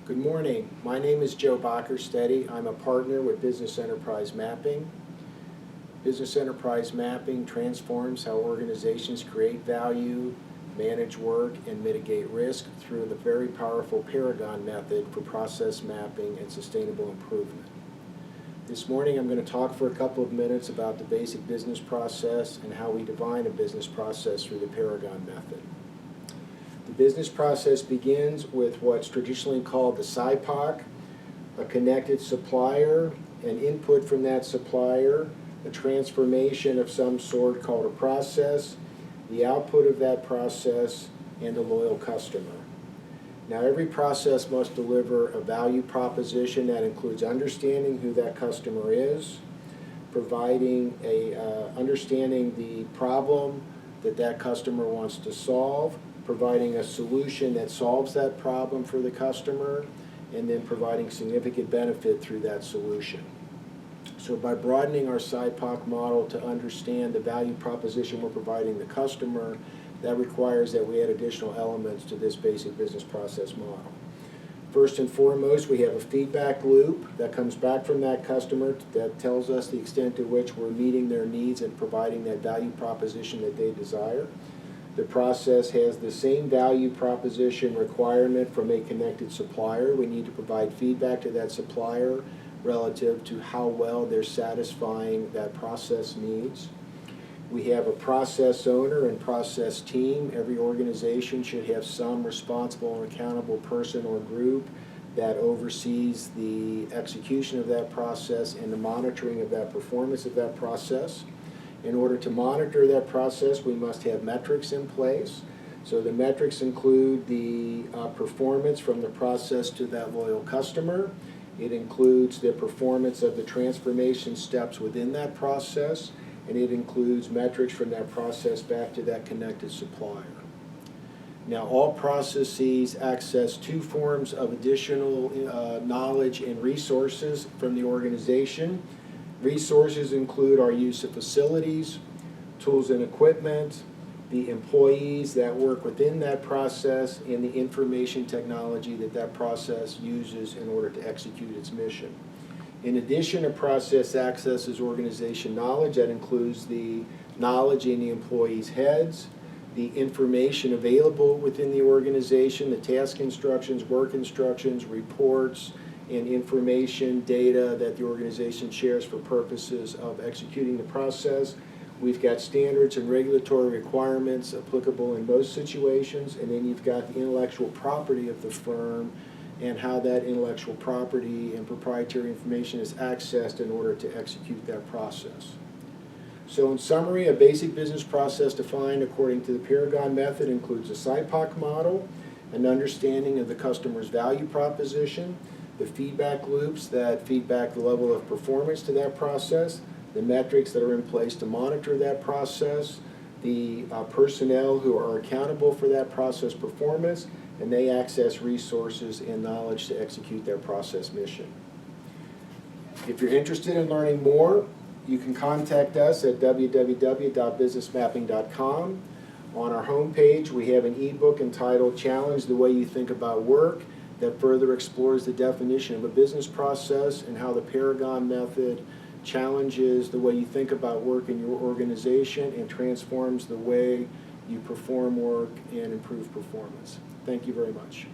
Good morning. My name is Joe Bockersteady. I'm a partner with Business Enterprise Mapping. Business Enterprise Mapping transforms how organizations create value, manage work, and mitigate risk through the very powerful Paragon method for process mapping and sustainable improvement. This morning I'm going to talk for a couple of minutes about the basic business process and how we define a business process through the Paragon method. The business process begins with what's traditionally called the SIPOC, a connected supplier, an input from that supplier, a transformation of some sort called a process, the output of that process, and a loyal customer. Now, every process must deliver a value proposition that includes understanding who that customer is, providing understanding the problem that that customer wants to solve, providing a solution that solves that problem for the customer, and then providing significant benefit through that solution. So by broadening our SIPOC model to understand the value proposition we're providing the customer, that requires that we add additional elements to this basic business process model. First and foremost, we have a feedback loop that comes back from that customer that tells us the extent to which we're meeting their needs and providing that value proposition that they desire. The process has the same value proposition requirement from a connected supplier. We need to provide feedback to that supplier relative to how well they're satisfying that process needs. We have a process owner and process team. Every organization should have some responsible and accountable person or group that oversees the execution of that process and the monitoring of that performance of that process. In order to monitor that process, we must have metrics in place. So the metrics include the performance from the process to that loyal customer. It includes the performance of the transformation steps within that process, and it includes metrics from that process back to that connected supplier. Now, all processes access two forms of additional knowledge and resources from the organization. Resources include our use of facilities, tools and equipment, the employees that work within that process, and the information technology that that process uses in order to execute its mission. In addition, a process accesses organization knowledge that includes the knowledge in the employees' heads, the information available within the organization, the task instructions, work instructions, reports, and information, data that the organization shares for purposes of executing the process. We've got standards and regulatory requirements applicable in most situations, and then you've got the intellectual property of the firm and how that intellectual property and proprietary information is accessed in order to execute that process. So in summary, a basic business process defined according to the Paragon method includes a SIPOC model, an understanding of the customer's value proposition, the feedback loops that feedback the level of performance to that process, the metrics that are in place to monitor that process, the personnel who are accountable for that process performance, and they access resources and knowledge to execute their process mission. If you're interested in learning more, you can contact us at www.businessmapping.com. On our homepage, we have an ebook entitled Challenge the Way You Think About Work that further explores the definition of a business process and how the Paragon method challenges the way you think about work in your organization and transforms the way you perform work and improve performance. Thank you very much.